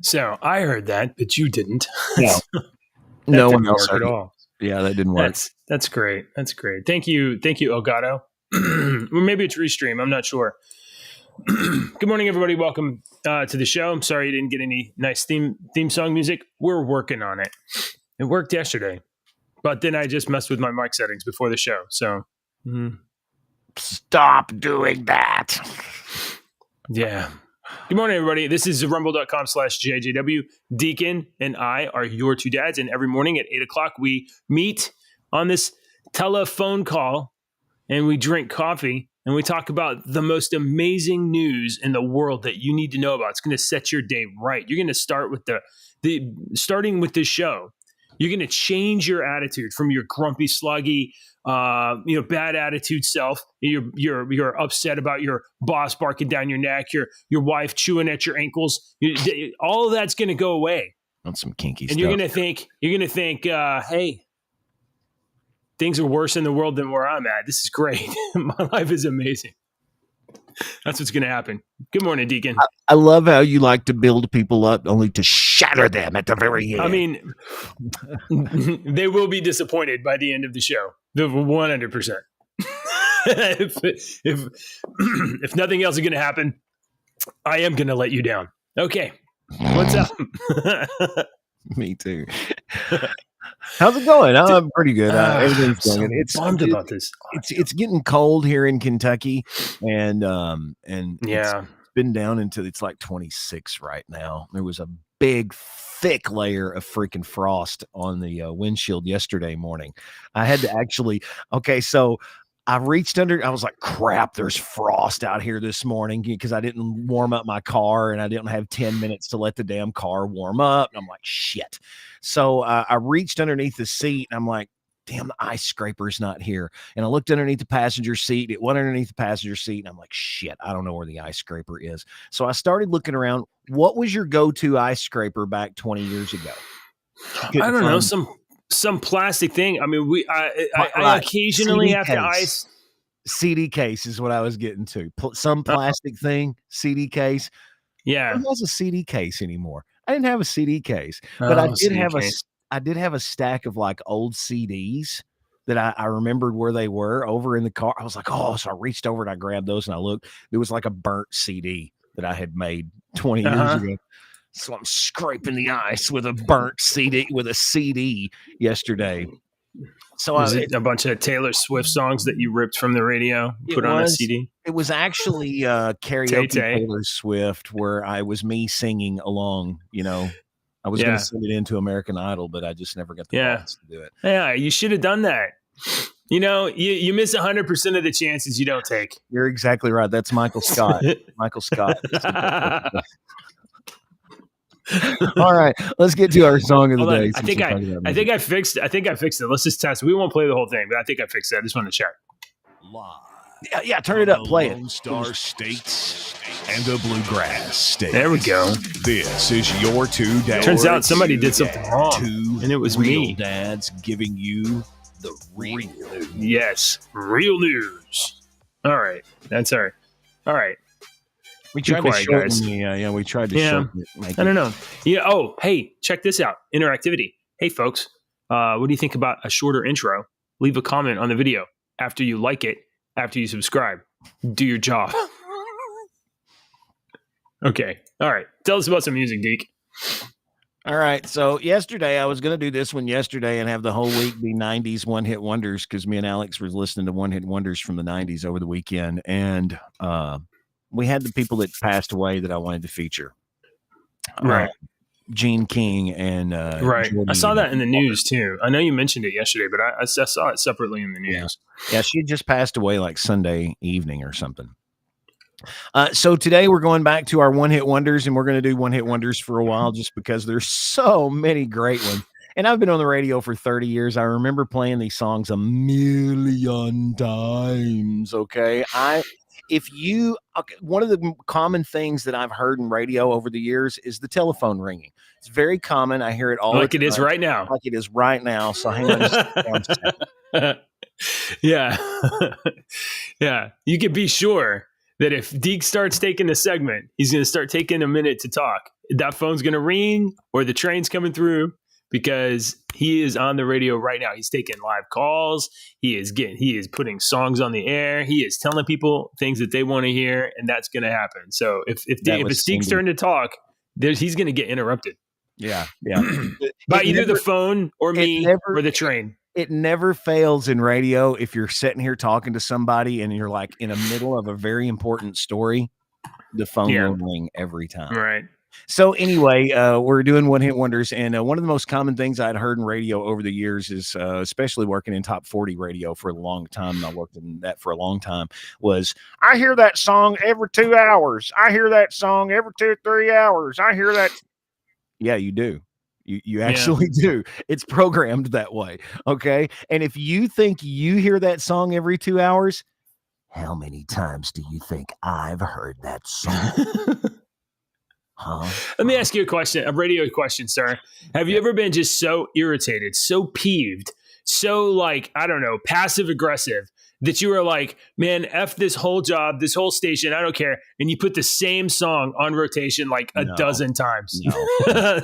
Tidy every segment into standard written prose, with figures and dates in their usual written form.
So I heard that, but you didn't. No, That no didn't one else work heard at it. all. Yeah, that didn't work. That's great. That's great. Thank you, Elgato. Or maybe it's Restream. I'm not sure. Good morning, everybody. Welcome to the show. I'm sorry you didn't get any nice theme song music. We're working on it. It worked yesterday, but then I just messed with my mic settings before the show. So Stop doing that. yeah. Good morning, everybody. This is rumble.com/JJW. Deacon and I are your two dads, and every morning at 8 o'clock, we meet on this telephone call and we drink coffee and we talk about the most amazing news in the world that you need to know about. It's going to set your day right. You're going to start with starting with this show. You're going to change your attitude from your grumpy, sluggy, bad attitude self. You're upset about your boss barking down your neck, your wife chewing at your ankles. All of that's going to go away. On some kinky and stuff. You're going to think, hey, things are worse in the world than where I'm at. This is great. My life is amazing. That's what's going to happen. Good morning, Deacon. I love how you like to build people up only to shatter them at the very end. I mean, they will be disappointed by the end of the show. 100%. if nothing else is going to happen, I am going to let you down. Okay. What's up? Me too. How's it going? I'm pretty good. Everything's going. It's bummed about this. It's getting cold here in Kentucky, and yeah, it's been down into it's like 26 right now. There was a big, thick layer of freaking frost on the windshield yesterday morning. I had to actually. Okay, so I reached under. I was like, "Crap! There's frost out here this morning," because I didn't warm up my car, and I didn't have 10 minutes to let the damn car warm up. And I'm like, "Shit!" So I reached underneath the seat, and I'm like, "Damn, the ice scraper's not here." And I looked underneath the passenger seat. It went underneath the passenger seat, and I'm like, "Shit! I don't know where the ice scraper is." So I started looking around. What was your go-to ice scraper back 20 years ago? I don't know. Some plastic thing. I mean, I occasionally have to ice. CD case is what I was getting to. Some plastic thing, CD case. Yeah. Who has a CD case anymore? I didn't have a CD case, but I did have a stack of like old CDs that I remembered where they were over in the car. I was like, oh, so I reached over and I grabbed those and I looked. It was like a burnt CD that I had made 20 years ago. So I'm scraping the ice with a burnt CD yesterday. So was it a bunch of Taylor Swift songs that you ripped from the radio, put on a CD? It was actually karaoke Taylor Swift, where I was me singing along. I was going to send it into American Idol, but I just never got the balls to do it. Yeah, you should have done that. You miss 100% of the chances you don't take. You're exactly right. That's Michael Scott. Michael Scott. All right, let's get to our song of the day. I think I fixed it. Let's just test. We won't play the whole thing, but I think I fixed it. I just want to check. Live. Yeah, turn it up. Play it. Lone Star States and the Bluegrass States. There we go. This is your two dads. Turns out somebody did something wrong, and it was real me. Dads giving you the real news. Yes, real news. All right, that's all right. All right. We tried to shorten we tried to shorten it. I don't know. Yeah. Oh, hey, check this out. Interactivity. Hey, folks, what do you think about a shorter intro? Leave a comment on the video after you like it, after you subscribe. Do your job. Okay. All right. Tell us about some music, Deke. All right. So yesterday, I was going to do this one yesterday and have the whole week be 90s one-hit wonders, because me and Alex were listening to one-hit wonders from the 90s over the weekend. And we had the people that passed away that I wanted to feature. Right. Gene King and right. Jordy, I saw that in the news too. I know you mentioned it yesterday, but I saw it separately in the news. Yeah, she had just passed away like Sunday evening or something. So today we're going back to our one-hit wonders, and we're going to do one-hit wonders for a while just because there's so many great ones. And I've been on the radio for 30 years. I remember playing these songs a million times. Okay. One of the common things that I've heard in radio over the years is the telephone ringing. It's very common. I hear it all like it is right now. Like it is right now. So hang on a second. Yeah. Yeah. You can be sure that if Deke starts taking a segment, he's going to start taking a minute to talk. That phone's going to ring or the train's coming through because he is on the radio right now. He's taking live calls. He is putting songs on the air. He is telling people things that they want to hear, and that's going to happen. So if it's Deke's turn to talk, he's going to get interrupted. Yeah. By either the phone or me or the train. It never fails in radio if you're sitting here talking to somebody and you're like in the middle of a very important story, the phone will ring every time. Right. So anyway, we're doing one hit wonders, and one of the most common things I'd heard in radio over the years is, especially working in top 40 radio for a long time, and I worked in that for a long time, was I hear that song every 2 hours. I hear that song every 2 or 3 hours. I hear that. Yeah, you do. You actually do. It's programmed that way. Okay. And if you think you hear that song every 2 hours, how many times do you think I've heard that song? Huh? Let me ask you a radio question, sir. Have you ever been just so irritated, so peeved, so like, I don't know, passive aggressive that you were like, man, F this whole job, this whole station, I don't care. And you put the same song on rotation like a dozen times. No.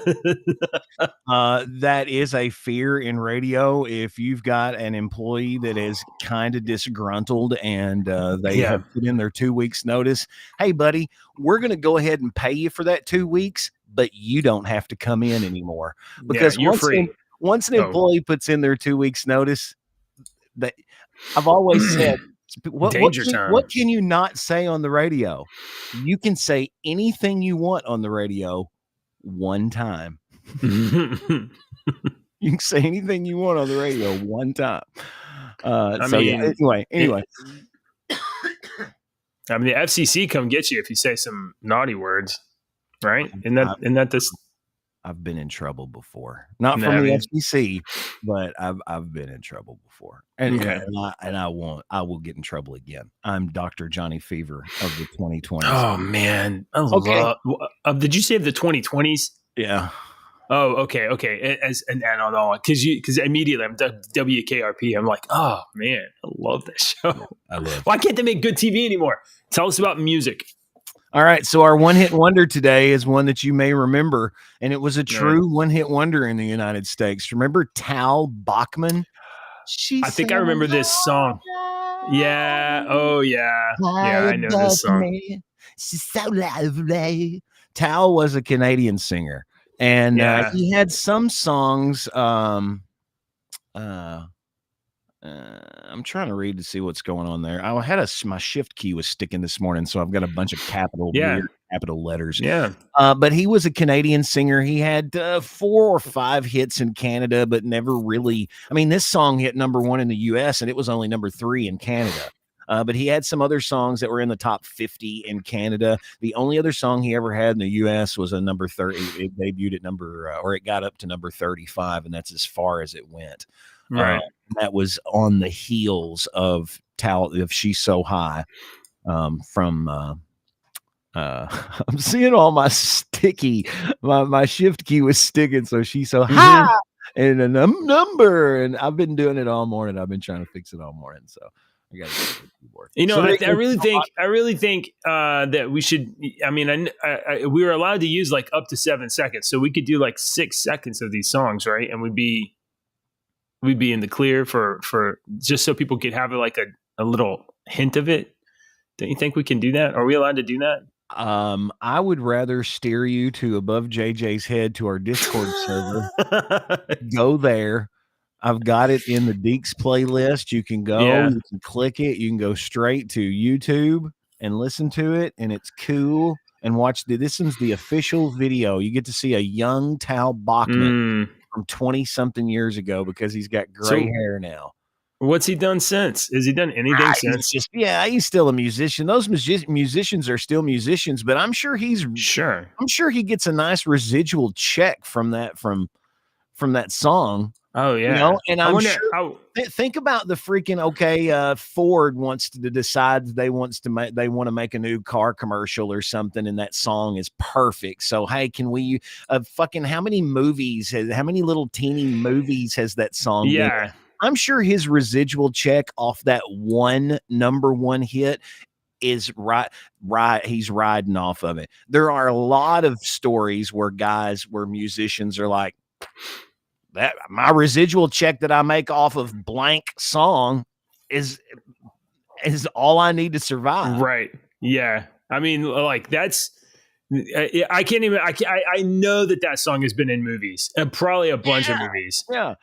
That is a fear in radio. If you've got an employee that is kind of disgruntled and they have put in their 2 weeks notice, hey, buddy, we're going to go ahead and pay you for that 2 weeks, but you don't have to come in anymore. Because you're free. Once an employee puts in their 2 weeks notice, I've always said, what can you not say on the radio? You can say anything you want on the radio one time. You can say anything you want on the radio one time. Anyway. I mean, the FCC come get you if you say some naughty words, right? Isn't that this? I've been in trouble before, not from the FCC, but I've been in trouble before, and I will get in trouble again. I'm Dr. Johnny Fever of the 2020s. Oh man, did you say the 2020s? Yeah. Oh, okay. Because immediately I'm WKRP. I'm like, oh man, I love this show. Why can't they make good TV anymore? Tell us about music. All right, so our one-hit wonder today is one that you may remember, and it was a true one-hit wonder in the United States. Remember Tal Bachman? I think I remember this song. Yeah. Oh, yeah. Yeah, I know this song. She's so lovely. Tal was a Canadian singer, and he had some songs. I'm trying to read to see what's going on there. I had my shift key was sticking this morning, so I've got a bunch of weird capital letters. Yeah. But he was a Canadian singer. He had 4 or 5 hits in Canada, but never really. I mean, this song hit number 1 in the U.S. and it was only number 3 in Canada. But he had some other songs that were in the top 50 in Canada. The only other song he ever had in the U.S. was a number 30. It debuted at it got up to number 35, and that's as far as it went. Right. That was on the heels of She's So High from I'm seeing all my my shift key was sticking, so She's So High and a number, and I've been doing it all morning. I've been trying to fix it all morning, so I got to get the keyboard. I really think that we should. I mean, we were allowed to use like up to 7 seconds, so we could do like 6 seconds of these songs, right? And we'd be in the clear for just so people could have like a little hint of it. Don't you think we can do that? Are we allowed to do that? I would rather steer you to above JJ's head to our Discord server. Go there. I've got it in the Deeks playlist. You can go, you can click it. You can go straight to YouTube and listen to it. And it's cool. And watch this one's the official video. You get to see a young Tal Bachman from 20 something years ago because he's got gray hair now. What's he done since? Has he done anything since? He's still a musician. Those musicians are still musicians, but I'm sure I'm sure he gets a nice residual check from that song. Oh yeah. You know? And I'm sure think about the freaking Ford wants to decide they want to make a new car commercial or something, and that song is perfect. So hey, can we how many little teeny movies has that song been? I'm sure his residual check off that one number 1 hit is right. He's riding off of it. There are a lot of stories where musicians are like, that my residual check that I make off of blank song is all I need to survive. Right. Yeah. I mean, like that's, I can't even, I know that song has been in movies and probably a bunch of movies. Yeah.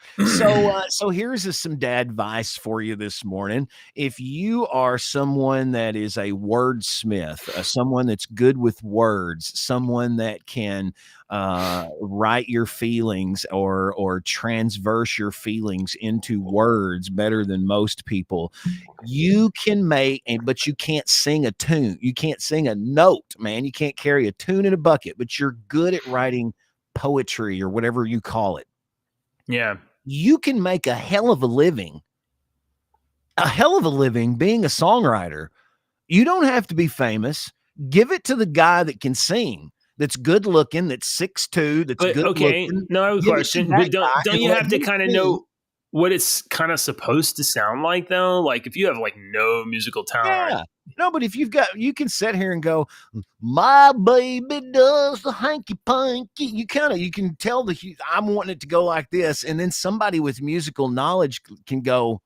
So here's some dad advice for you this morning. If you are someone that is a wordsmith, someone that's good with words, someone that can write your feelings or transverse your feelings into words better than most people, you can but you can't sing a tune. You can't sing a note, man. You can't carry a tune in a bucket, but you're good at writing poetry or whatever you call it. Yeah. You can make a hell of a living being a songwriter. You don't have to be famous. Give it to the guy that can sing, that's good looking, that's 6'2", that's good looking. No, I have a question. But don't you have to kind of know what it's kind of supposed to sound like, though? Like if you have like no musical talent. Yeah. No, but if you can sit here and go, my baby does the hanky panky. You can tell I'm wanting it to go like this. And then somebody with musical knowledge can go,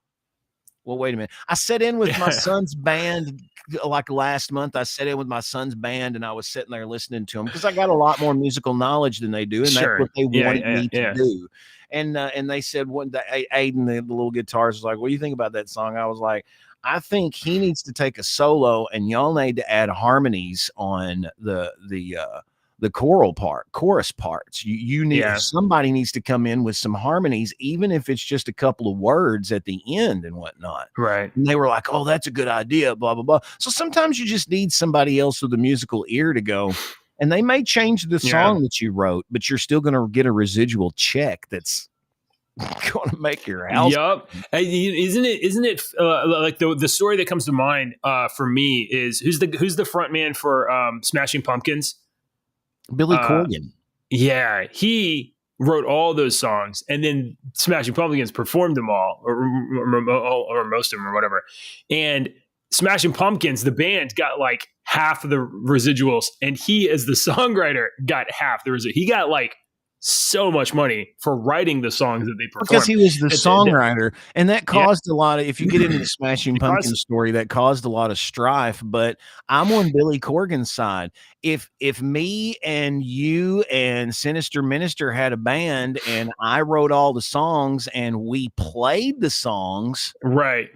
well, wait a minute. I sat in with my son's band like last month. I sat in with my son's band and I was sitting there listening to them because I got a lot more musical knowledge than they do. And that's what they wanted me to do. And they said, Aiden, the little guitarist, was like, what do you think about that song? I was like, I think he needs to take a solo and y'all need to add harmonies on the chorus parts. You need somebody needs to come in with some harmonies, even if it's just a couple of words at the end and whatnot. Right. And they were like, oh, that's a good idea, blah, blah, blah. So sometimes you just need somebody else with a musical ear to go, and they may change the song that you wrote, but you're still going to get a residual check that's going to make your house. Yup. Isn't it like the story that comes to mind for me is who's the front man for Smashing Pumpkins? Billy Corgan. Yeah, he wrote all those songs, and then Smashing Pumpkins performed them all, or most of them, or whatever. And Smashing Pumpkins, the band, got like half of the residuals, and he, as the songwriter, got half the residuals. He got like so much money for writing the songs that they performed because he was the songwriter, and that caused a lot of. If you get into the Smashing Pumpkins story, that caused a lot of strife. But I'm on Billy Corgan's side. If me and you and Sinister Minister had a band, and I wrote all the songs, and we played the songs, right?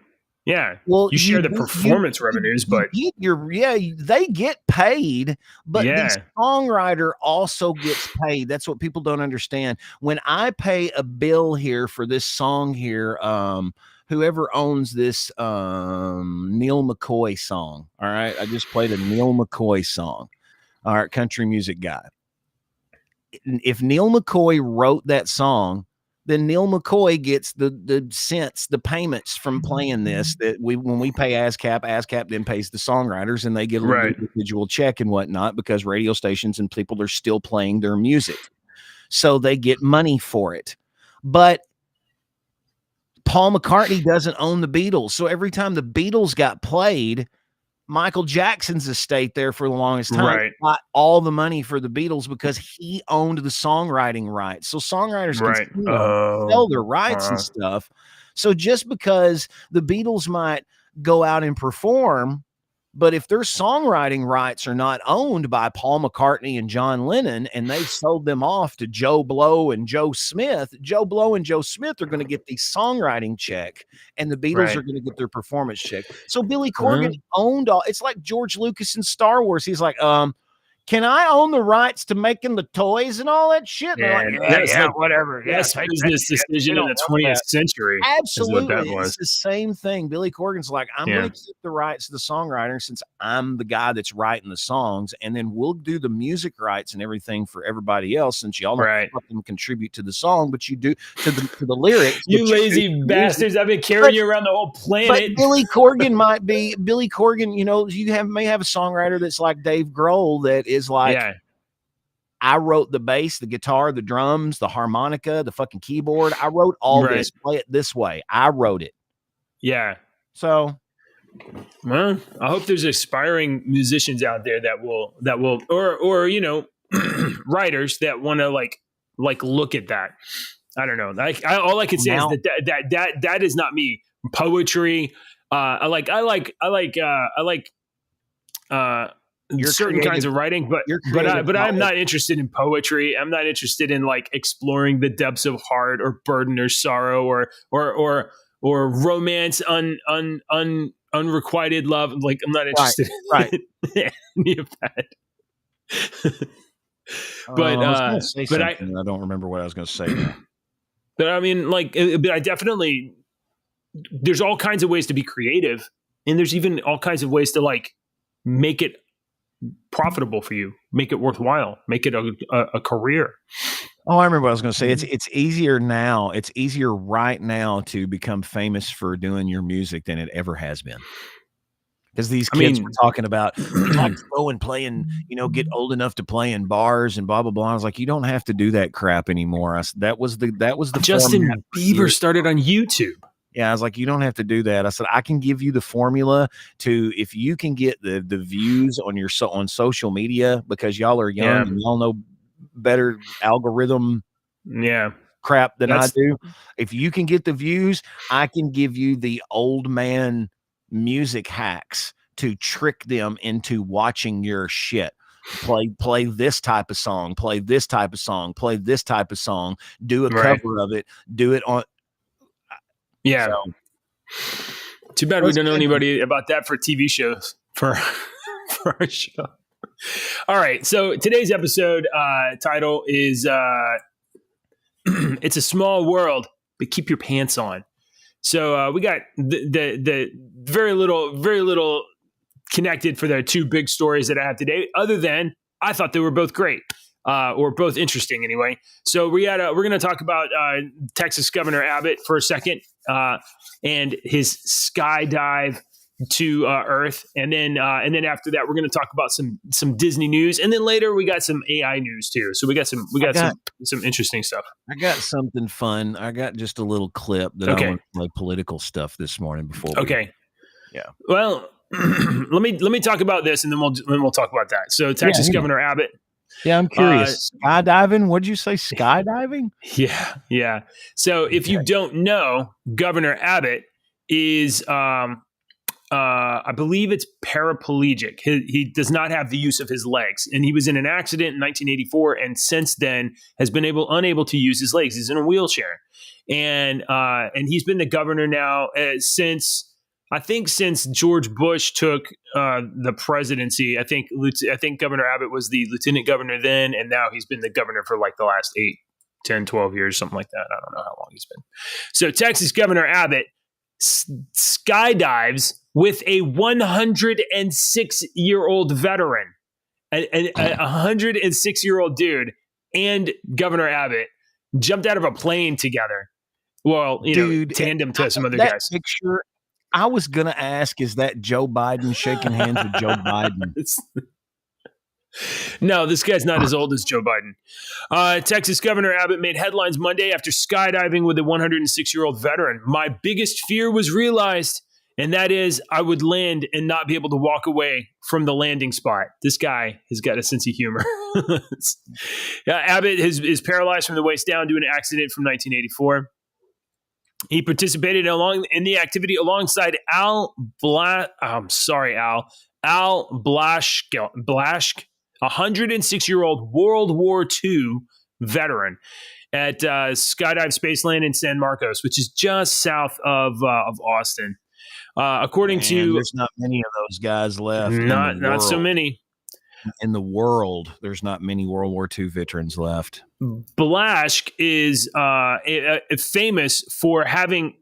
Yeah. Well, you share the performance revenues, but they get paid, but the songwriter also gets paid. That's what people don't understand. When I pay a bill here for this song here, whoever owns this Neil McCoy song, all right, I just played a Neil McCoy song, all right, country music guy. If Neil McCoy wrote that song, then Neil McCoy gets the cents, the payments from playing this that when we pay ASCAP then pays the songwriters, and they get a little residual check and whatnot because radio stations and people are still playing their music. So they get money for it. But Paul McCartney doesn't own the Beatles. So every time the Beatles got played, Michael Jackson's estate there for the longest time got all the money for the Beatles because he owned the songwriting rights. So songwriters can sell their rights and stuff. So just because the Beatles might go out and perform, but if their songwriting rights are not owned by Paul McCartney and John Lennon, and they've sold them off to Joe Blow and Joe Smith are going to get the songwriting check, and the Beatles are going to get their performance check. So Billy Corgan owned all. It's like George Lucas in Star Wars. He's like, can I own the rights to making the toys and all that shit? Yeah, like, whatever. That's business decision in the 20th century. Absolutely. It's the same thing. Billy Corgan's like, I'm going to keep the rights to the songwriter since I'm the guy that's writing the songs, and then we'll do the music rights and everything for everybody else since y'all don't fucking contribute to the song, but you do to the lyrics. You lazy bastards. I've been carrying you around the whole planet. But Billy Corgan, may have a songwriter that's like Dave Grohl that is like, I wrote the bass, the guitar, the drums, the harmonica, the fucking keyboard. I wrote all this. Play it this way. I wrote it. Yeah. So Well, I hope there's aspiring musicians out there that will, or writers that want to like look at that. I don't know. All I can say is that is not me. Poetry. I like certain kinds of writing, but I'm not interested in poetry. I'm not interested in like exploring the depths of heart or burden or sorrow or romance, unrequited love. Like I'm not interested in any of that. But I was going to say something. I don't remember what I was going to say now. But I mean, like, but I definitely, there's all kinds of ways to be creative, and there's even all kinds of ways to like make it profitable for you, make it worthwhile, make it a career. Oh, I remember what I was going to say. It's easier now. It's easier right now to become famous for doing your music than it ever has been. Because these kids were talking about, you like to go and play and, get old enough to play in bars and blah, blah, blah. I was like, you don't have to do that crap anymore. That was the Justin Bieber started on YouTube. Yeah, I was like, you don't have to do that. I said, I can give you the formula to, if you can get the views on social media, because y'all are young and y'all know better algorithm crap than I do. If you can get the views, I can give you the old man music hacks to trick them into watching your shit. Play this type of song, play this type of song, play this type of song, do a cover of it, do it on. Yeah. So, too bad we don't know anybody about that for TV shows for our show. All right. So today's episode title is It's a Small World, but Keep Your Pants On. So we got the very little connected for the two big stories that I have today, other than I thought they were both great. Or both interesting anyway. So we're going to talk about Texas Governor Abbott for a second and his skydive to Earth, and then after that we're going to talk about some Disney news, and then later we got some AI news too. So we got some interesting stuff. I got something fun. I got just a little clip that I want to play political stuff this morning before. Yeah. Well, let me talk about this, and then we'll talk about that. So Texas Governor Abbott. Yeah, I'm curious. Skydiving? What'd you say? Skydiving? Yeah. So if you don't know, Governor Abbott is, I believe it's paraplegic. He does not have the use of his legs, and he was in an accident in 1984, and since then has been unable to use his legs. He's in a wheelchair, and he's been the governor now since George Bush took the presidency. I think Governor Abbott was the lieutenant governor then, and now he's been the governor for like the last 8, 10, 12 years, something like that. I don't know how long he's been. So Texas Governor Abbott skydives with a 106-year-old veteran, a 106-year-old dude, and Governor Abbott jumped out of a plane together. Well, tandem to some other guys. Picture, I was going to ask, is that Joe Biden shaking hands with Joe Biden? No, this guy's not as old as Joe Biden. Texas Governor Abbott made headlines Monday after skydiving with a 106-year-old veteran. My biggest fear was realized, and that is I would land and not be able to walk away from the landing spot. This guy has got a sense of humor. Abbott is paralyzed from the waist down due to an accident from 1984. He participated in the activity alongside Al Blaschke, a 106-year-old World War II veteran at Skydive Spaceland in San Marcos, which is just south of Austin. According to, there's not many of those guys left. Not so many. In the world, there's not many World War II veterans left. Blaschke is famous for having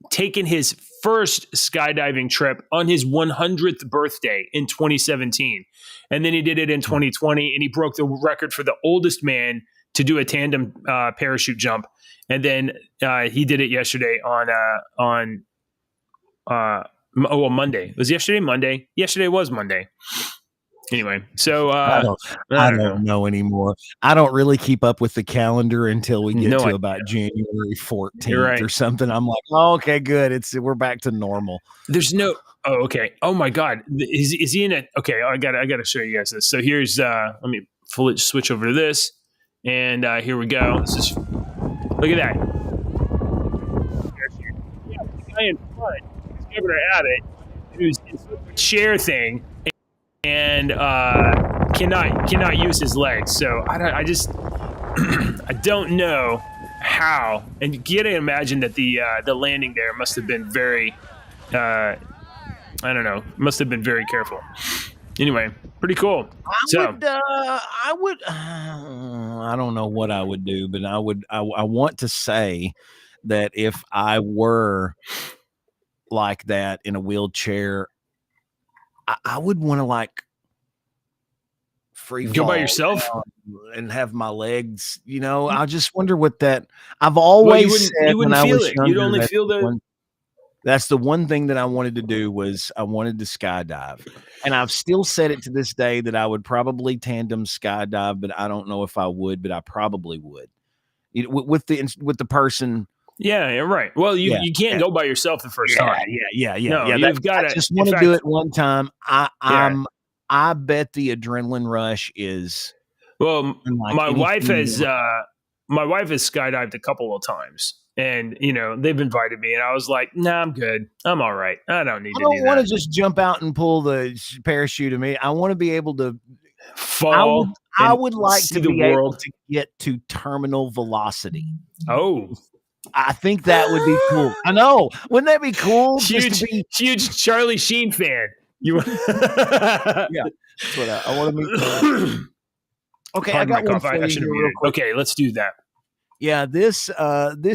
taken his first skydiving trip on his 100th birthday in 2017. And then he did it in 2020, and he broke the record for the oldest man to do a tandem parachute jump. And then he did it yesterday on Monday. Was yesterday Monday? Yesterday was Monday. Anyway, so I don't know anymore. I don't really keep up with the calendar until we get to about January 14th or something. I'm like, oh, okay, good. We're back to normal. There's no. Oh, okay. Oh my God, is he in it? Okay, I gotta show you guys this. So here's let me switch over to this, and here we go. This is look at that. Yeah, the guy in front is giving her at it, who's in a chair thing, and cannot use his legs. So I just I don't know how. And you gotta imagine that the landing there must have been very I don't know, must have been very careful. Anyway, pretty cool. I don't know what I would do, but I want to say that if I were like that in a wheelchair, I would want to like free go by yourself and have my legs, I just wonder what that I've always said you wouldn't when feel I was it. younger, You'd only feel that's the one thing that I wanted to do was I wanted to skydive. And I've still said it to this day that I would probably tandem skydive, but I don't know if I would, but I probably would. With the person. Yeah, right. Well, you can't go by yourself the first time. Yeah. No, you've got to. I just want to do it one time. I bet the adrenaline rush is. Well, my wife has skydived a couple of times. And, they've invited me, and I was like, nah, I'm good. I'm all right. I don't need to do that. I don't want to just jump out and pull the parachute at me. I want to be able to fall. I would like to be able to get to terminal velocity. Oh. I think that would be cool. I know. Wouldn't that be cool? Huge Charlie Sheen fan. Yeah. That's what I want to meet. Okay, I got one for you. Okay, let's do that. Yeah, this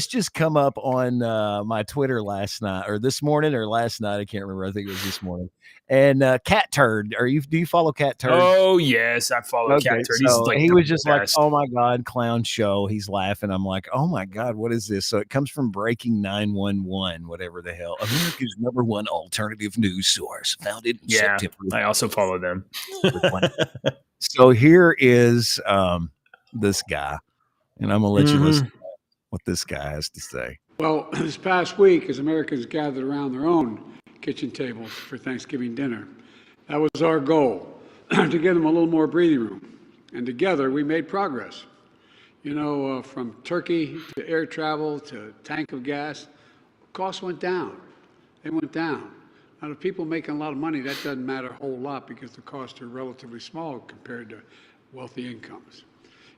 just come up on my Twitter last night or this morning or last night. I can't remember. I think it was this morning. And Cat Turd, do you follow Cat Turd? Oh yes, I follow Cat Turd. So he was just like, oh my God, clown show. He's laughing. I'm like, oh my God, what is this? So it comes from Breaking 911, whatever the hell. America's #1 alternative news source, founded in September. I also follow them. So here is this guy. And I'm going to let you listen to what this guy has to say. Well, this past week, as Americans gathered around their own kitchen tables for Thanksgiving dinner, that was our goal, to give them a little more breathing room. And together, we made progress. From turkey to air travel to tank of gas, costs went down. They went down. Now, to people making a lot of money, that doesn't matter a whole lot because the costs are relatively small compared to wealthy incomes.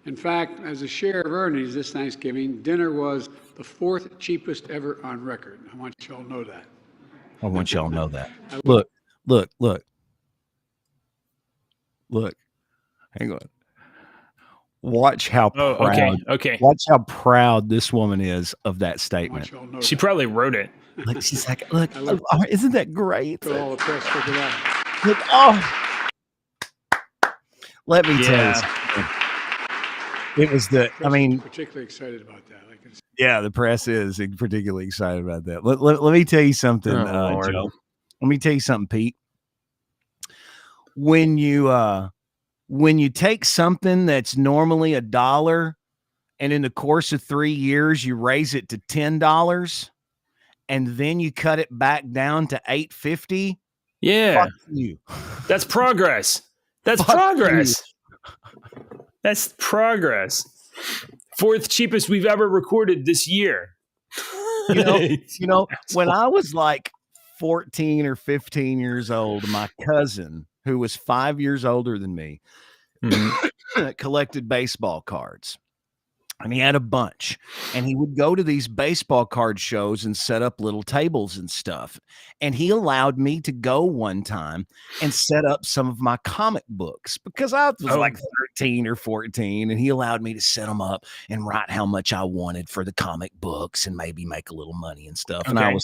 In fact, as a share of earnings this Thanksgiving, dinner was the 4th cheapest ever on record. I want you all to know that. I want y'all to know that. Look. Hang on. Watch how proud. Okay. Watch how proud this woman is of that statement. She probably wrote it. Like she's like, look, isn't that great? All the press, look at that. Look, let me tell you something. It was particularly excited about that. Yeah, the press is particularly excited about that. Let me tell you something, Joe. Let me tell you something, Pete. When you take something that's normally $1, and in the course of 3 years you raise it to $10, and then you cut it back down to $8.50. Yeah, fuck you. That's progress. That's progress. That's progress. 4th cheapest we've ever recorded this year. When I was like 14 or 15 years old, my cousin, who was 5 years older than me, collected baseball cards. And he had a bunch, and he would go to these baseball card shows and set up little tables and stuff. And he allowed me to go one time and set up some of my comic books because I was like 13 or 14, and he allowed me to set them up and write how much I wanted for the comic books and maybe make a little money and stuff. Okay. And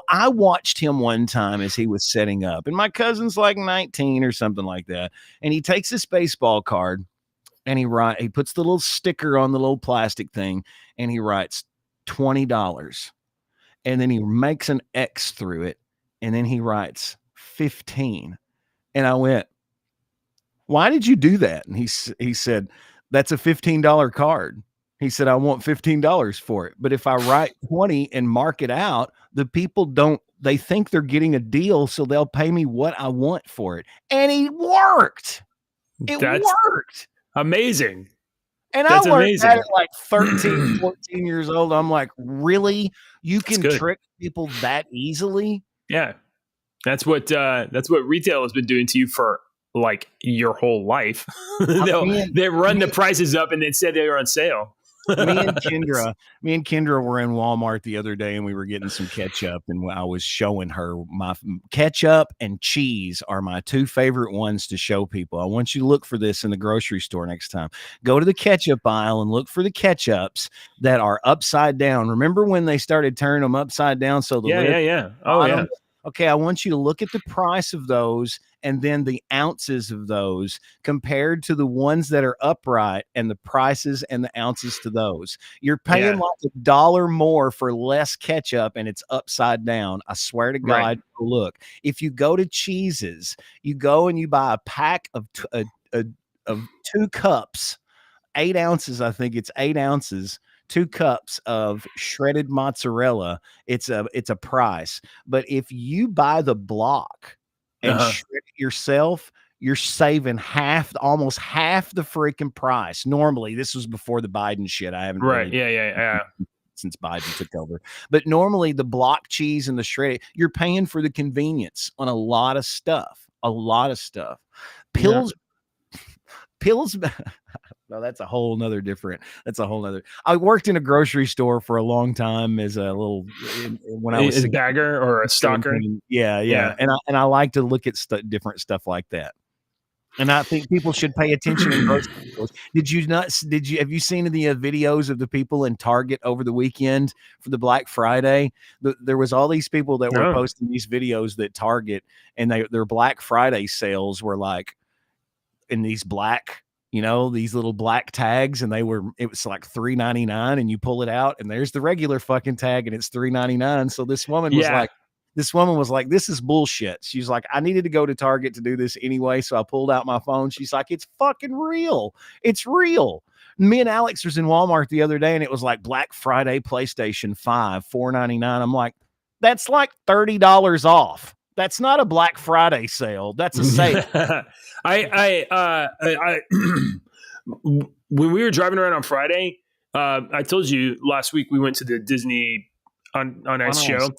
I watched him one time as he was setting up, and my cousin's like 19 or something like that. And he takes this baseball card, and he puts the little sticker on the little plastic thing, and he writes $20. And then he makes an X through it, and then he writes 15. And I went, why did you do that? And he said, that's a $15 card. He said, I want $15 for it. But if I write 20 and mark it out, the people they think they're getting a deal, so they'll pay me what I want for it. And it worked. It worked. Amazing. And I learned that at like 13, 14 years old. I'm like, really? You can trick people that easily? Yeah. That's what retail has been doing to you for like your whole life. They run the prices up and then said they were on sale. me and Kendra were in Walmart the other day and we were getting some ketchup, and I was showing her my ketchup and cheese are my two favorite ones to show people. I want you to look for this in the grocery store next time. Go to the ketchup aisle and look for the ketchups that are upside down. Remember when they started turning them upside down? So the yeah. Oh yeah. Okay, I want you to look at the price of those and then the ounces of those compared to the ones that are upright and the prices and the ounces to those. You're paying like $1 more for less ketchup and it's upside down. I swear to God, look. If you go to Cheese's, you go and you buy a pack of 2 cups, 8 ounces, I think it's 8 ounces, 2 cups of shredded mozzarella. It's a price. But if you buy the block and shred it yourself, you're saving almost half the freaking price. Normally, this was before the Biden shit. I haven't since Biden took over. But normally the block cheese and the shredded, you're paying for the convenience on a lot of stuff. Pills. No, that's a whole nother. I worked in a grocery store for a long time as a little, when I was a bagger or a stalker. Yeah. And I like to look at different stuff like that. And I think people should pay attention in grocery stores. Have you seen the videos of the people in Target over the weekend for the Black Friday? There was all these people that were posting these videos that Target, and their Black Friday sales were like in these black, these little black tags, and it was like $3.99, and you pull it out and there's the regular fucking tag and it's $3.99. So this woman was like, this is bullshit. She's like, I needed to go to Target to do this anyway. So I pulled out my phone. She's like, it's fucking real. It's real. Me and Alex was in Walmart the other day and it was like Black Friday PlayStation 5, $4.99. I'm like, that's like $30 off. That's not a Black Friday sale. That's a sale. When we were driving around on Friday, I told you last week we went to the Disney on Ice show,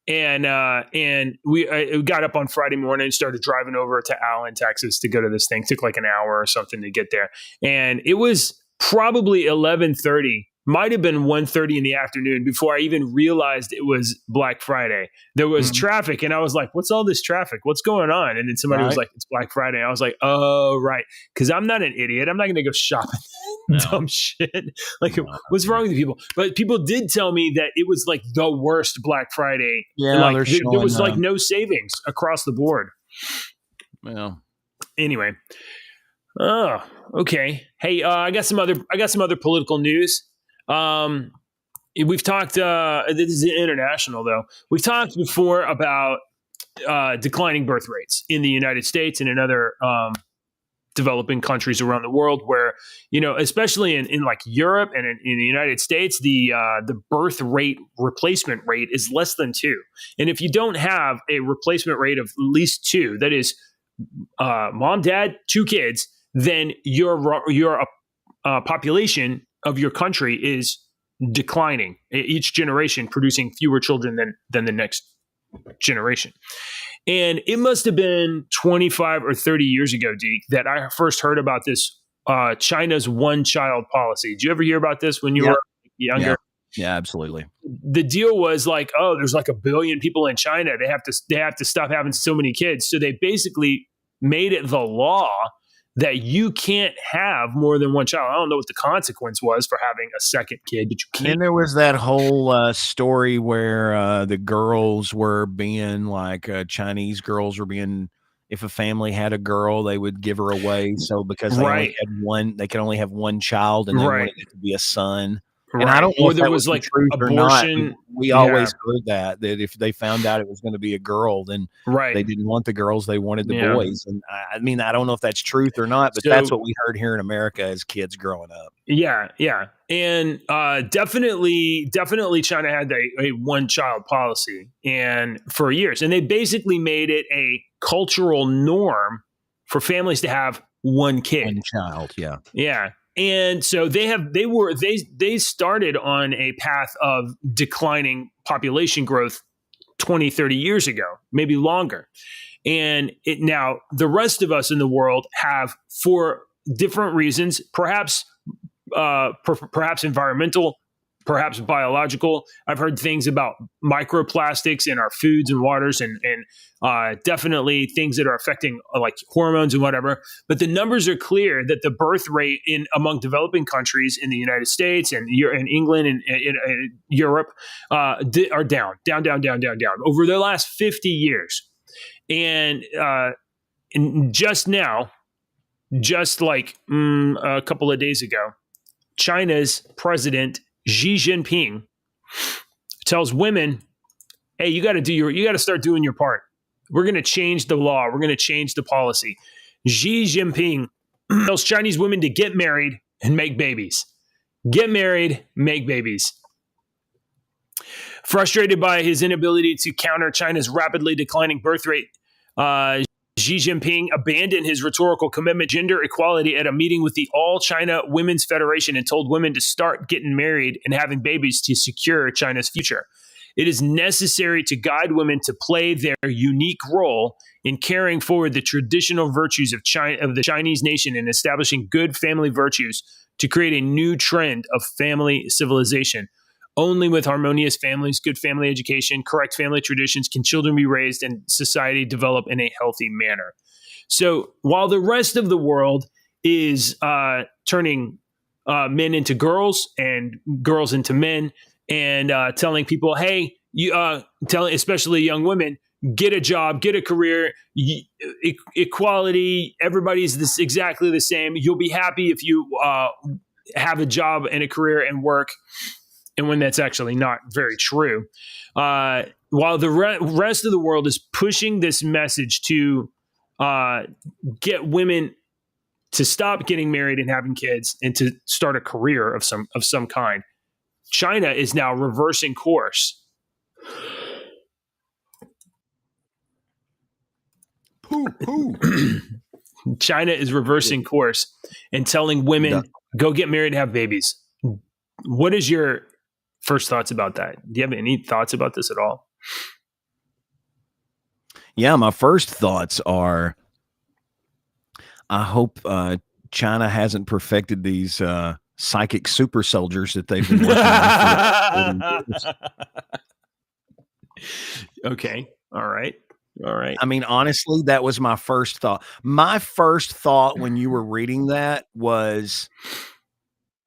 and we got up on Friday morning and started driving over to Allen, Texas to go to this thing. It took like an hour or something to get there, and it was probably 11:30. Might have been 1:30 in the afternoon before I even realized it was Black Friday. There was traffic, and I was like, what's all this traffic? What's going on? And then somebody was like, it's Black Friday. I was like, oh, right. Because I'm not an idiot. I'm not going to go shopping dumb shit. What's wrong with people? But people did tell me that it was like the worst Black Friday. Yeah, there was like no savings across the board. Well, anyway. Oh, okay. Hey, I got some other political news. We've talked, this is international though. We've talked before about, declining birth rates in the United States and in other, developing countries around the world where, especially in like Europe and in the United States, the birth rate replacement rate is less than 2. And if you don't have a replacement rate of at least 2, that is, mom, dad, 2 kids, then your population of your country is declining, each generation producing fewer children than the next generation. And it must have been 25 or 30 years ago, Deke, that I first heard about this China's one-child policy. Did you ever hear about this when you were younger? Yeah, absolutely. The deal was like, oh, there's like 1 billion people in China. They have to stop having so many kids. So they basically made it the law that you can't have more than 1 child. I don't know what the consequence was for having a second kid, but you can't. And there was that whole story where the girls were being like Chinese girls were being, if a family had a girl, they would give her away. So because they only had one, they could only have 1 child, and they wanted it to be a son. And I don't know or if there that was the like truth or not. abortion. We always heard that if they found out it was going to be a girl, then Right. they didn't want the girls, they wanted the Yeah. boys. And I mean, I don't know if that's truth or not, but that's what we heard here in America as kids growing up. Yeah, yeah. And definitely China had a one-child policy and for years. And they basically made it a cultural norm for families to have one kid. One child, yeah. Yeah. And so they started on a path of declining population growth 20, 30 years ago, maybe longer. And now the rest of us in the world have, for different reasons, perhaps environmental, perhaps biological. I've heard things about microplastics in our foods and waters, and definitely things that are affecting like hormones and whatever. But the numbers are clear that the birth rate among developing countries in the United States and in England and in Europe are down over the last 50 years. And just now, just like a couple of days ago, China's president Xi Jinping tells women, "Hey, you got to start doing your part. We're going to change the law. We're going to change the policy." Xi Jinping tells Chinese women to get married and make babies. Get married, make babies. Frustrated by his inability to counter China's rapidly declining birth rate, Xi Jinping abandoned his rhetorical commitment to gender equality at a meeting with the All China Women's Federation and told women to start getting married and having babies to secure China's future. It is necessary to guide women to play their unique role in carrying forward the traditional virtues of the Chinese nation and establishing good family virtues to create a new trend of family civilization. Only with harmonious families, good family education, correct family traditions can children be raised and society develop in a healthy manner. So while the rest of the world is turning men into girls and girls into men and telling people, hey, especially young women, get a job, get a career, equality, everybody's exactly the same. You'll be happy if you have a job and a career and work. And when that's actually not very true. While the rest of the world is pushing this message to get women to stop getting married and having kids and to start a career of some kind, China is now reversing course. China is reversing course and telling women, go get married and have babies. What is your first thoughts about that? Do you have any thoughts about this at all? Yeah, my first thoughts are, I hope China hasn't perfected these psychic super soldiers that they've been working on. Okay. All right. I mean, honestly, that was my first thought. My first thought when you were reading that was,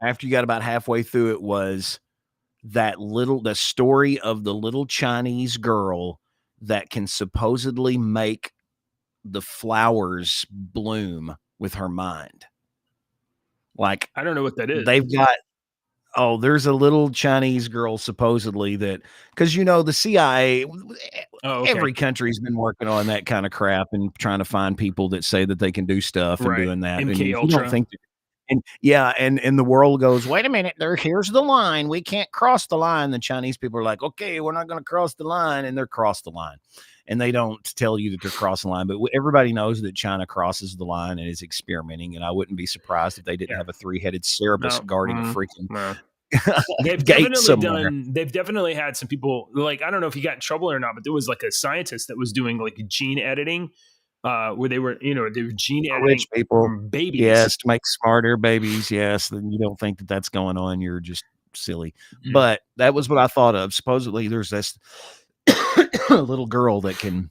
after you got about halfway through it, was the story of the little Chinese girl that can supposedly make the flowers bloom with her mind. Like, I don't know what that is. They've got, there's a little Chinese girl supposedly that, because the CIA, every country's been working on that kind of crap and trying to find people that say that they can do stuff and doing that. MK and you Ultra. don't think that, and the world goes, wait a minute, here's the line. We can't cross the line. The Chinese people are like, okay, we're not going to cross the line. And they're crossed the line. And they don't tell you that they're crossing the line. But everybody knows that China crosses the line and is experimenting. And I wouldn't be surprised if they didn't have a three-headed Cerberus guarding a freaking They've definitely had some people, like, I don't know if he got in trouble or not, but there was like a scientist that was doing like gene editing. Where they were gene editing rich people, babies. Yes, to make smarter babies. Yes, then you don't think that that's going on. You're just silly. Mm-hmm. But that was what I thought of. Supposedly, there's this little girl that can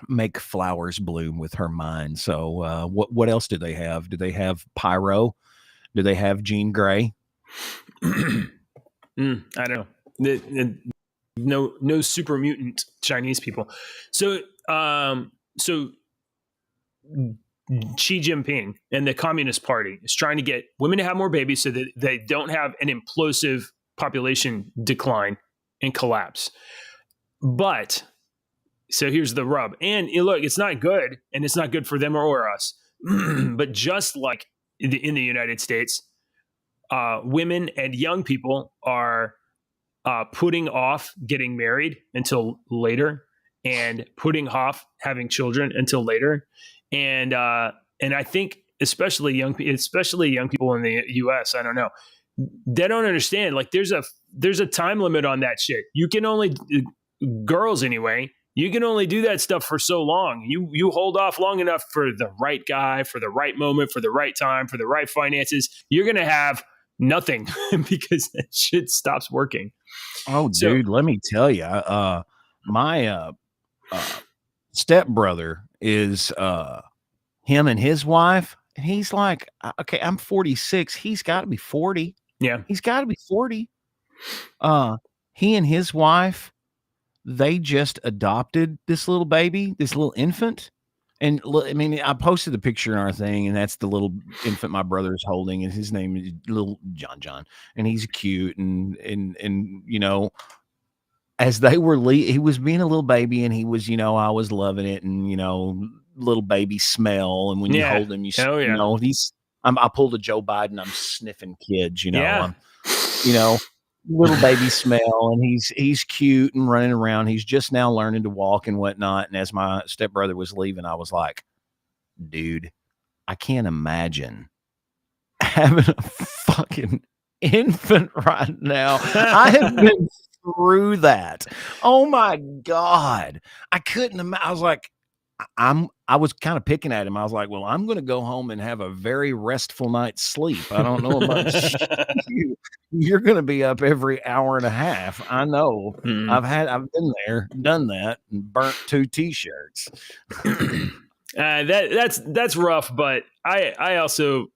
make flowers bloom with her mind. So, what else do they have? Do they have Pyro? Do they have Jean Grey? I don't know. No super mutant Chinese people. So Xi Jinping and the Communist Party is trying to get women to have more babies so that they don't have an implosive population decline and collapse. But so here's the rub. And look, it's not good, and it's not good for them or us. But just like in the United States, women and young people are putting off getting married until later, and putting off having children until later. And I think especially young people in the U.S. I don't know, they don't understand. Like there's a time limit on that shit. You can only girls anyway. You can only do that stuff for so long. You hold off long enough for the right guy, for the right moment, for the right time, for the right finances. You're gonna have nothing because that shit stops working. Oh, dude, let me tell you, my stepbrother is him and his wife, and he's like, okay, I'm 46. He's got to be 40. Yeah, he's got to be 40. He and his wife, they just adopted this little baby, this little infant. And I mean, I posted the picture in our thing, and that's the little infant my brother is holding, and his name is little John, and he's cute, and you know, as they were he was being a little baby, and he was, you know, I was loving it, and you know, little baby smell, and when you hold him, you know, I pulled a Joe Biden, I'm sniffing kids, you know, I'm, you know, little baby smell, and he's cute and running around. He's just now learning to walk and whatnot. And as my stepbrother was leaving, I was like, dude, I can't imagine having a fucking infant right now. I have been through that. Oh my God. I couldn't imagine. I was like, I was kind of picking at him. I was like, well, I'm going to go home and have a very restful night's sleep. I don't know about you. You're going to be up every hour and a half. I know. I've been there, done that, and burnt 2 t-shirts. That's rough. But I also,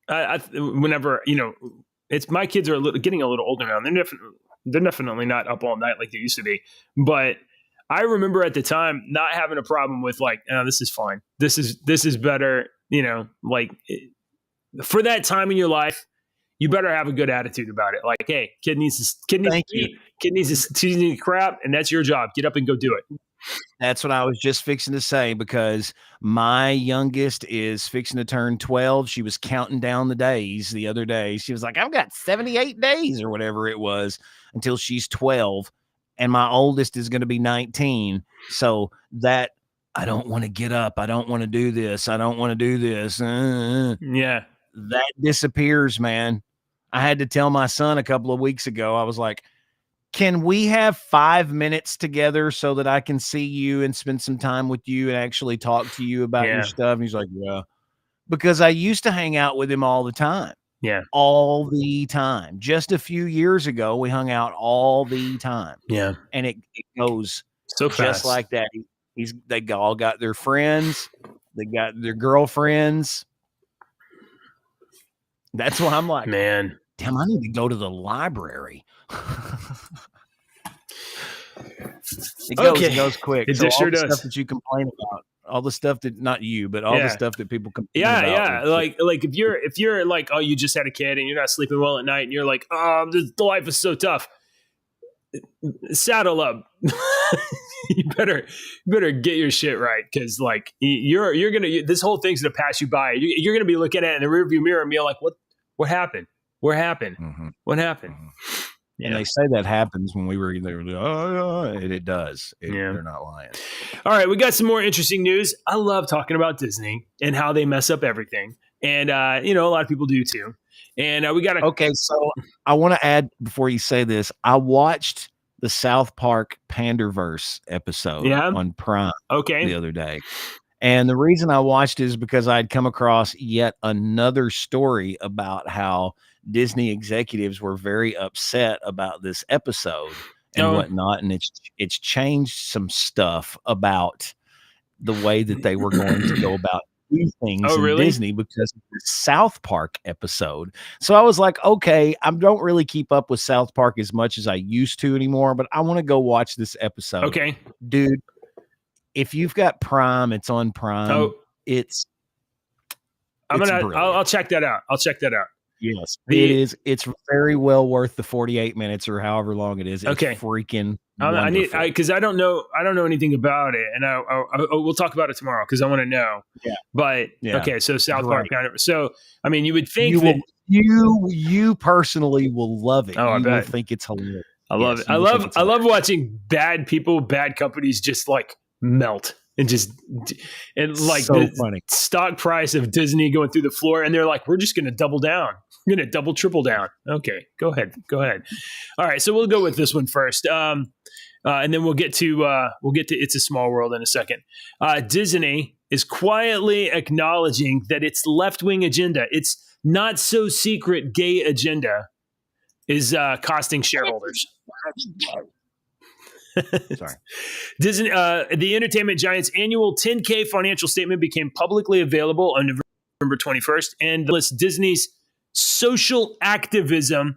whenever, you know, it's my kids are getting a little older now. They're definitely not up all night like they used to be. But I remember at the time not having a problem with like, oh, this is fine. This is better. You know, like for that time in your life, you better have a good attitude about it. Like, hey, kid needs to crap, and that's your job. Get up and go do it. That's what I was just fixing to say, because my youngest is fixing to turn 12. She was counting down the days the other day. She was like, I've got 78 days or whatever it was until she's 12. And my oldest is going to be 19. So that I don't want to get up. I don't want to do this. I don't want to do this. Yeah. That disappears, man. I had to tell my son a couple of weeks ago, I was like, can we have 5 minutes together so that I can see you and spend some time with you and actually talk to you about your stuff? And he's like, yeah, because I used to hang out with him all the time. Yeah. All the time. Just a few years ago, we hung out all the time. Yeah. And it goes so fast. Just like that. They all got their friends. They got their girlfriends. That's why I'm like, man, damn, I need to go to the library. It goes quick. It so sure all the does. Stuff that you complain about, all the stuff that, not you, but all the stuff that people complain about. Yeah. Like if you're like, oh, you just had a kid and you're not sleeping well at night, and you're like, oh, the life is so tough. Saddle up. You better get your shit right, because like you're gonna, this whole thing's gonna pass you by. You're gonna be looking at it in the rearview mirror and be like, what happened? What happened? Mm-hmm. What happened? Mm-hmm. And they say that happens when we were there. It does. They're not lying. All right, we got some more interesting news. I love talking about Disney and how they mess up everything, and a lot of people do too. And we got okay. So I want to add before you say this. I watched the South Park Panderverse episode on Prime the other day. And the reason I watched it is because I'd come across yet another story about how Disney executives were very upset about this episode and whatnot. And it's changed some stuff about the way that they were going to go about do things in Disney because of the South Park episode. So I was like, okay, I don't really keep up with South Park as much as I used to anymore, but I want to go watch this episode. Okay. Dude, if you've got Prime, it's on Prime. It's I'll check that out. I'll check that out. Yes, it is. It's very well worth the 48 minutes or however long it is. It's freaking wonderful. Because I don't know anything about it, and we'll talk about it tomorrow because I want to know. Yeah, but okay, so South Park. So I mean, you would think you personally will love it. Oh, I bet. Will think it's hilarious. I love it. I love watching bad people, bad companies just like melt. And like so the funny. Stock price of Disney going through the floor, and they're like, "We're just going to double down. We're going to double, triple down." Okay, go ahead. All right, so we'll go with this one first, and then we'll get to It's a Small World in a second. Disney is quietly acknowledging that its left-wing agenda, its not so secret gay agenda, is costing shareholders. Sorry. Disney, the entertainment giant's annual 10K financial statement became publicly available on November 21st and lists Disney's social activism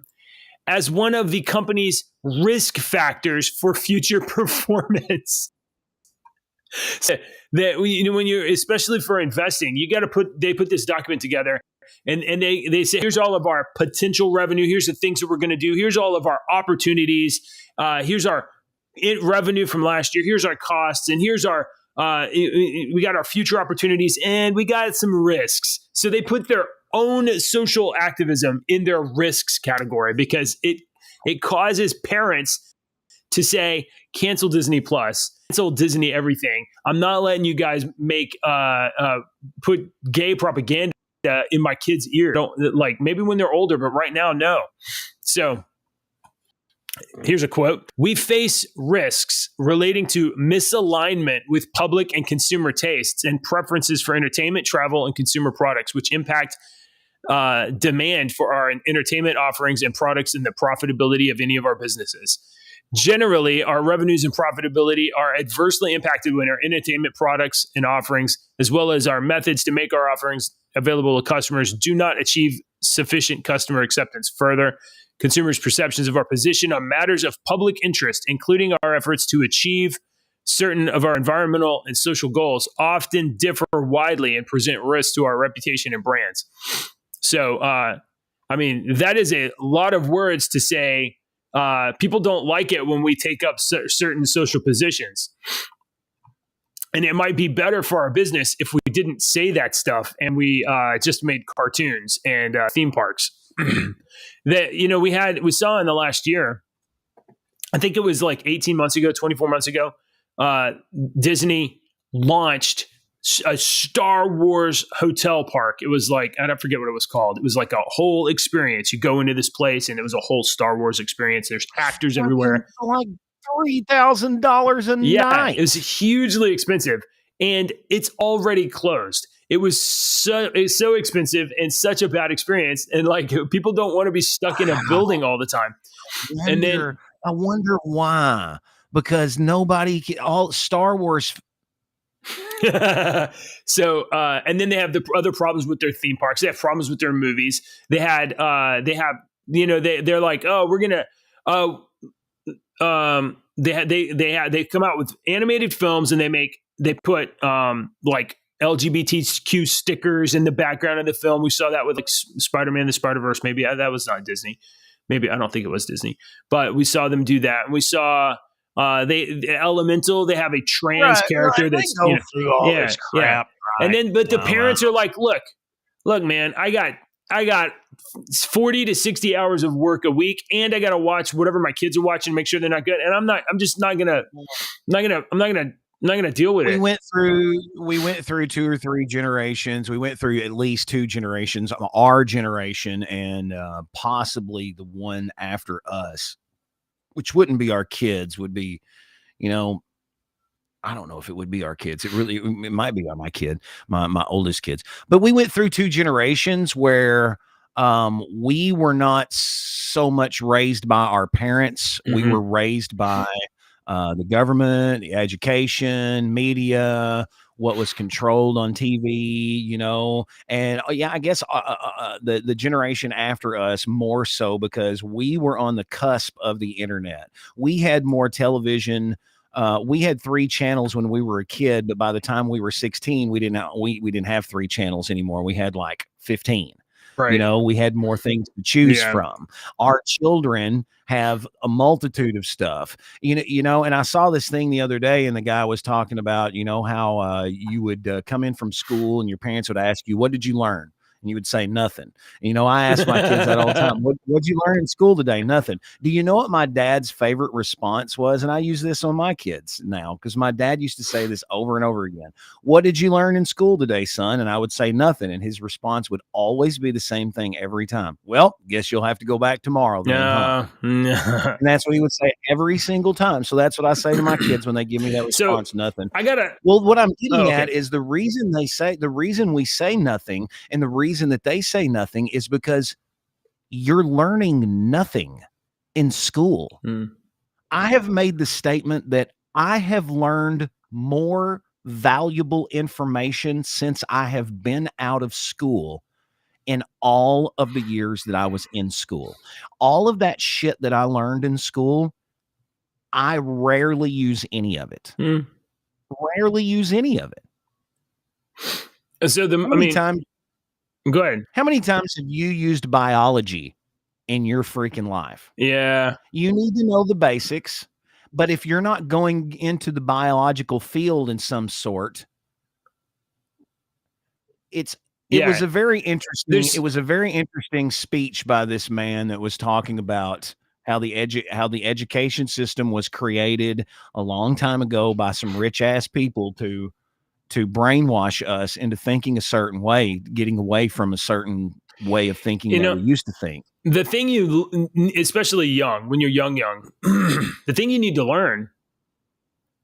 as one of the company's risk factors for future performance. So that when you're, especially for investing, you got to they put this document together. And they say, here's all of our potential revenue. Here's the things that we're going to do. Here's all of our opportunities. Here's our revenue from last year. Here's our costs, and here's our we got our future opportunities, and we got some risks. So they put their own social activism in their risks category because it causes parents to say, cancel Disney Plus, cancel Disney everything. I'm not letting you guys make put gay propaganda in my kids' ear. Don't, like, maybe when they're older, but right now, no. So here's a quote. "We face risks relating to misalignment with public and consumer tastes and preferences for entertainment, travel, and consumer products, which impact demand for our entertainment offerings and products and the profitability of any of our businesses. Generally, our revenues and profitability are adversely impacted when our entertainment products and offerings, as well as our methods to make our offerings available to customers, do not achieve sufficient customer acceptance. Further, consumers' perceptions of our position on matters of public interest, including our efforts to achieve certain of our environmental and social goals, often differ widely and present risks to our reputation and brands." So, I mean, that is a lot of words to say. People don't like it when we take up certain social positions. And it might be better for our business if we didn't say that stuff and we just made cartoons and theme parks. That, we saw in the last year, I think it was like 18 months ago, 24 months ago, Disney launched a Star Wars hotel park. It was like, I don't forget what it was called. It was like a whole experience. You go into this place and it was a whole Star Wars experience. There's actors everywhere. Like $3,000 a night. It was hugely expensive and it's already closed. It's so expensive and such a bad experience. And like, people don't want to be stuck in a building all the time. I wonder why, because all Star Wars. So, and then they have the other problems with their theme parks. They have problems with their movies. They're like, oh, we're going to, they come out with animated films and they put, like LGBTQ stickers in the background of the film. We saw that with like Spider-Man, the Spider-Verse. Maybe that was not Disney. Maybe, I don't think it was Disney, but we saw them do that. And we saw, Elemental, they have a trans character that's through all this crap. Right? And then, but the parents are like, look, man, I got 40 to 60 hours of work a week, and I got to watch whatever my kids are watching, make sure they're not good. And I'm not gonna deal with it. We went through 2 or 3 generations. We went through at least 2 generations, our generation, and possibly the one after us, which wouldn't be our kids, would be, I don't know if it would be our kids. It might be my kid, my oldest kids. But we went through 2 generations where we were not so much raised by our parents. Mm-hmm. We were raised by the government, the education, media, what was controlled on TV, and I guess the generation after us more so, because we were on the cusp of the internet. We had more television We had 3 channels when we were a kid, but by the time we were 16, we didn't have 3 channels anymore. We had like 15. Right. You know, we had more things to choose Yeah. from. Our children have a multitude of stuff. You know, and I saw this thing the other day, and the guy was talking about, you know, how you would come in from school and your parents would ask you, "What did you learn?" And you would say nothing. You know, I ask my kids that all the time. What'd you learn in school today? Nothing. Do you know what my dad's favorite response was? And I use this on my kids now because my dad used to say this over and over again. What did you learn in school today, son? And I would say nothing. And his response would always be the same thing every time. Well, guess you'll have to go back tomorrow then, huh? And that's what he would say every single time. So that's what I say to my kids when they give me that response, nothing. Well, what I'm getting at is the reason we say nothing and the reason that they say nothing is because you're learning nothing in school. I have made the statement that I have learned more valuable information since I have been out of school in all of the years that I was in school. All of that shit that I learned in school, I rarely use any of it. Rarely use any of it. So go ahead. How many times have you used biology in your freaking life? Yeah. You need to know the basics, but if you're not going into the biological field in some sort, it was a very interesting speech by this man that was talking about how the education system was created a long time ago by some rich ass people to brainwash us into thinking a certain way, getting away from a certain way of thinking that we used to think. The thing especially when you're young, the thing you need to learn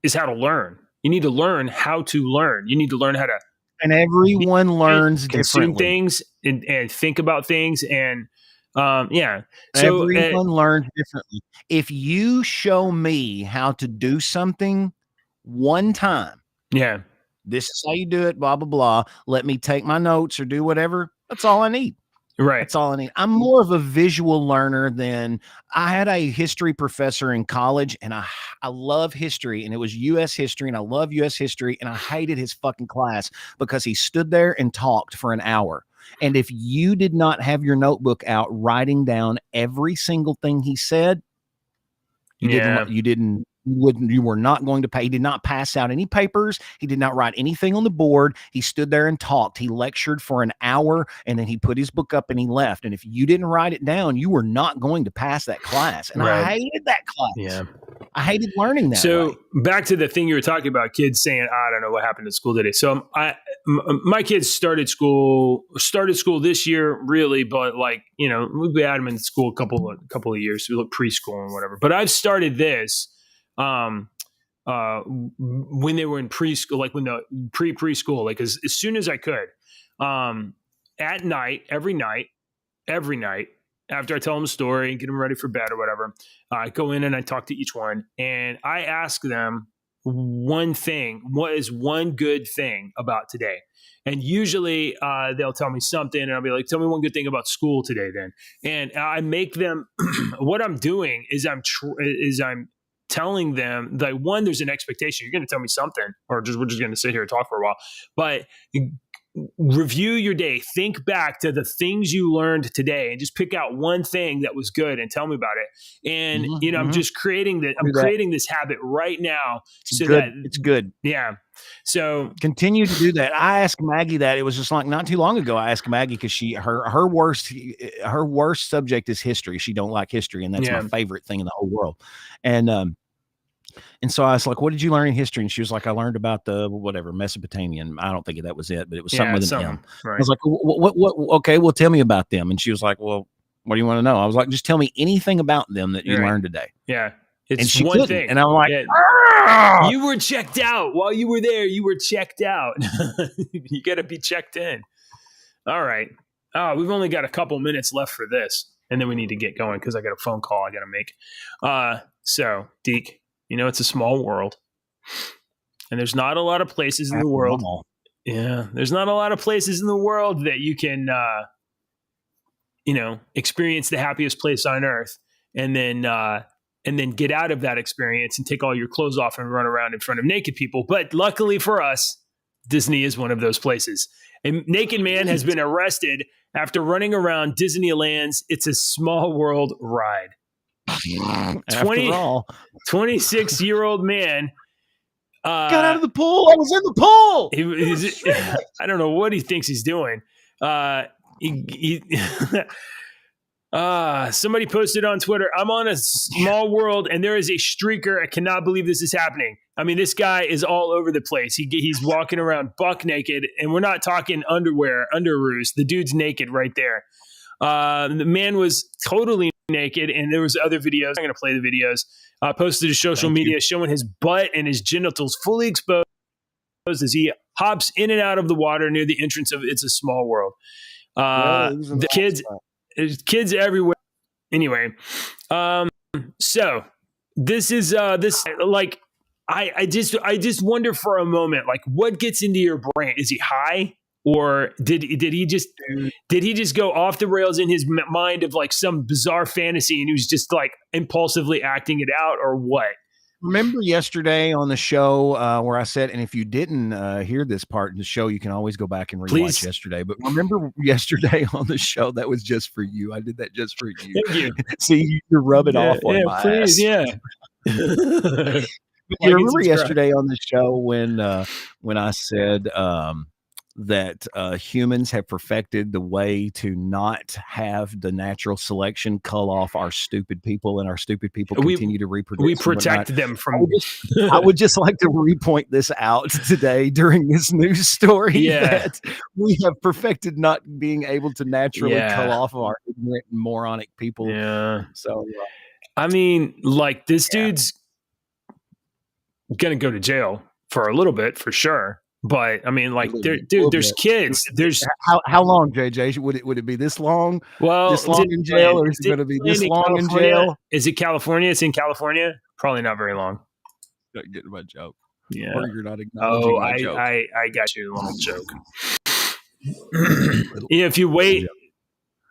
is how to learn. You need to learn how to learn. You need to learn how to. And everyone learns consume differently. Things and think about things and yeah. So everyone learns differently. If you show me how to do something one time, this is how you do it, blah, blah, blah. Let me take my notes or do whatever. That's all I need. Right. That's all I need. I'm more of a visual learner than I had a history professor in college, and I love history, and it was U.S. history, and I love U.S. history, and I hated his fucking class because he stood there and talked for an hour. And if you did not have your notebook out writing down every single thing he said, you were not going to pay. He did not pass out any papers. He did not write anything on the board. He stood there and talked. He lectured for an hour, and then he put his book up and he left. And if you didn't write it down, you were not going to pass that class. And I hated that class. Yeah. I hated learning that. So way. Back to the thing you were talking about, kids saying, I don't know what happened at school today. So my kids started school this year, really, but like, you know, we had them in school a couple of years, so we look preschool and whatever. But I've started this when they were in preschool, like when the preschool, like as soon as I could, at night, every night, after I tell them a story and get them ready for bed or whatever, I go in and I talk to each one and I ask them one thing. What is one good thing about today? And usually they'll tell me something and I'll be like, tell me one good thing about school today then. And I make them, what I'm doing is I'm telling them that, one, there's an expectation. You're going to tell me something, or we're just going to sit here and talk for a while. But review your day. Think back to the things you learned today, and just pick out one thing that was good and tell me about it. And I'm just creating that. I'm creating this habit right now. It's good. Yeah. So continue to do that. I asked Maggie that. It was just like not too long ago. I asked Maggie because her worst subject is history. She don't like history, and that's my favorite thing in the whole world. And so I was like, what did you learn in history? And she was like, I learned about the whatever Mesopotamian. I don't think that was it, but it was something with an M. Right. I was like, what? Okay, well, tell me about them. And she was like, well, what do you want to know? I was like, just tell me anything about them that you learned today. Yeah. It's one thing. And I'm like, you were checked out while you were there. You were checked out. You got to be checked in. All right. Oh, we've only got a couple minutes left for this. And then we need to get going because I got a phone call I got to make. So, Deke, it's a small world. And there's not a lot of places in the world. Yeah. There's not a lot of places in the world that you can, experience the happiest place on earth. And then and then get out of that experience and take all your clothes off and run around in front of naked people. But luckily for us, Disney is one of those places. A naked man has been arrested after running around Disneyland's It's a Small World ride. 26-year-old man got out of the pool. I was in the pool. I don't know what he thinks he's doing. Somebody posted on Twitter, I'm on a small world and there is a streaker. I cannot believe this is happening. I mean, this guy is all over the place. He's walking around buck naked, and we're not talking underoos. The dude's naked right there. The man was totally naked, and there was other videos. I'm going to play the videos. Posted to social media showing his butt and his genitals fully exposed as he hops in and out of the water near the entrance of It's a Small World. The kids... There's kids everywhere. Anyway, so this is like I just wonder for a moment, like, what gets into your brain? Is he high, or did he just go off the rails in his mind of like some bizarre fantasy, and he was just like impulsively acting it out, or what? Remember yesterday on the show where I said, and if you didn't hear this part in the show, you can always go back and rewatch yesterday. But remember yesterday on the show, that was just for you. I did that just for you. Thank you. See, you rub it off on my ass. Yeah. You remember yesterday on the show when I said that humans have perfected the way to not have the natural selection cull off our stupid people, and our stupid people continue to reproduce. We protect them from. I would just like to repoint this out today during this news story that we have perfected not being able to naturally cull off of our ignorant and moronic people. Yeah. So, I mean, like, this dude's gonna go to jail for a little bit for sure. But I mean, like, there's kids. There's how long, JJ? Would it be this long? Well, this long in jail, or is it going to be this long in jail? Is it California? It's in California. Probably not very long. Not getting my joke. Yeah, or you're not acknowledging my joke. I got you, little joke. If you wait,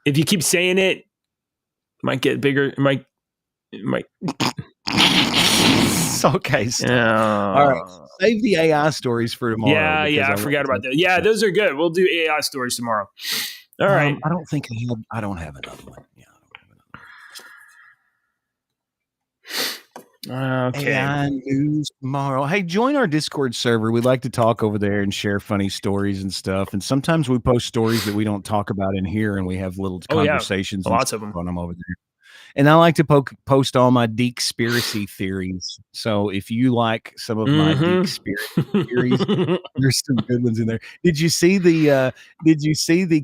if you keep saying it, might get bigger. It might. Okay. All right. Save the AI stories for tomorrow. Yeah. I forgot about that. Yeah, those are good. We'll do AI stories tomorrow. All right. I don't think I don't have another one. Yeah. Okay. AI news tomorrow. Hey, join our Discord server. We like to talk over there and share funny stories and stuff. And sometimes we post stories that we don't talk about in here, and we have little conversations. Lots of them when I'm over there. And I like to post all my Deek-spiracy theories. So if you like some of my Deek-spiracy theories, there's some good ones in there. Did you see the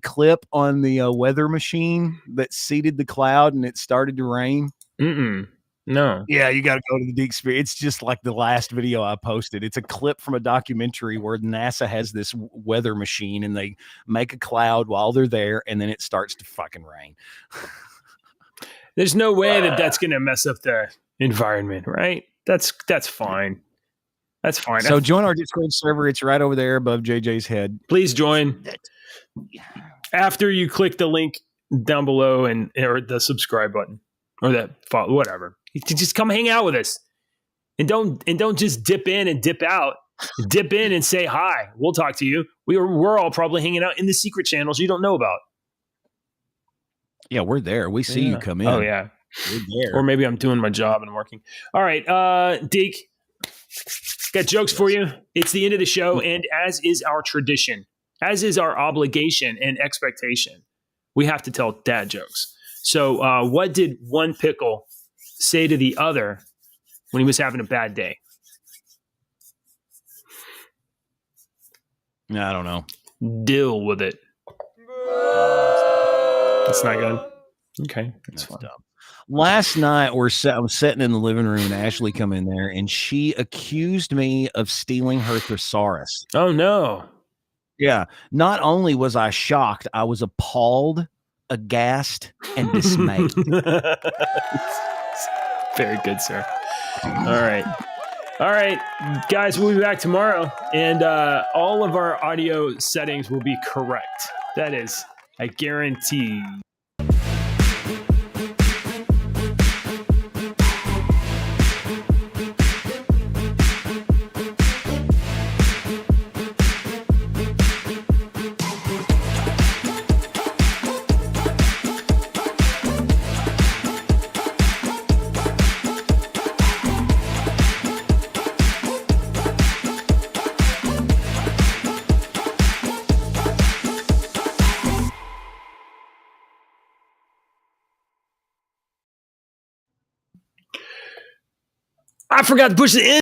clip on the weather machine that seeded the cloud and it started to rain? No. Yeah, you got to go to the Deek-spiracy. It's just like the last video I posted. It's a clip from a documentary where NASA has this weather machine and they make a cloud while they're there, and then it starts to fucking rain. There's no way that's going to mess up the environment, right? That's fine. That's fine. So join our Discord server. It's right over there above JJ's head. Please join. After you click the link down below or the subscribe button or that follow, whatever. Just come hang out with us, and don't just dip in and dip out. Dip in and say hi. We'll talk to you. We're all probably hanging out in the secret channels you don't know about. Yeah, we're there. We see you come in. Oh, yeah. We're there. Or maybe I'm doing my job and working. All right, Deke, got jokes for you. It's the end of the show, and as is our tradition, as is our obligation and expectation, we have to tell dad jokes. So what did one pickle say to the other when he was having a bad day? I don't know. Deal with it. That's not good. Okay, that's fine. Dumb. Last night, I was sitting in the living room, and Ashley come in there, and she accused me of stealing her thesaurus. Oh, no. Yeah. Not only was I shocked, I was appalled, aghast, and dismayed. Very good, sir. All right, guys, we'll be back tomorrow, and all of our audio settings will be correct. That is, I guarantee. I forgot to push the end.